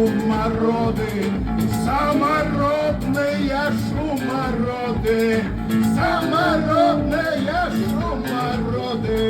Шумороды, самородные шумороды, самородные шумороды.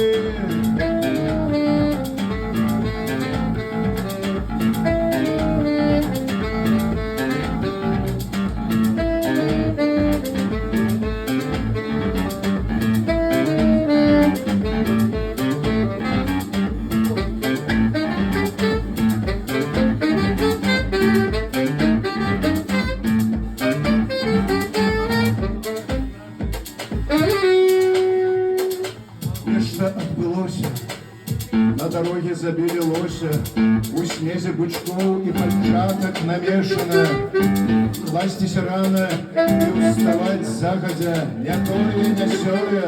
Нешта адбылося, на дороге забили лося, у снезе бычкоў і пальчатак намешана. Класціся рана і уставаць загадзя, не тое, не сёе.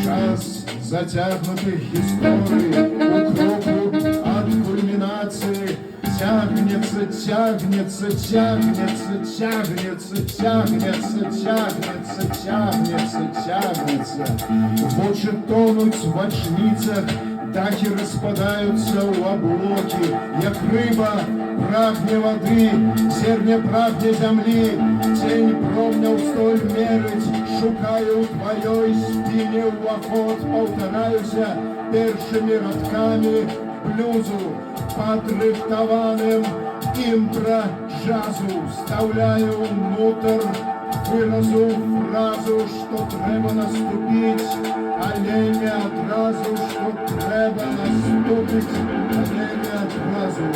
Час зацягнутых гісторый у кроку ад кульмінацыі тягнецца, тягнецца, тягнецца, тягнецца, тягнецца, тягнецца, тягнецца, тягнецца. Вочы тонуць в вачніцах, дахи распадаются у облоки, як рыба прагне воды, зерне прагне земли, тень промняў столь мерыць, шукаю в твоей спине уваход, паўтараюся першими радками блюзу, падрыхтаваным импро-джазу, вставляю внутрь выразу фразу, что трэба наступить, але не адразу, что трэба наступить, але не адразу.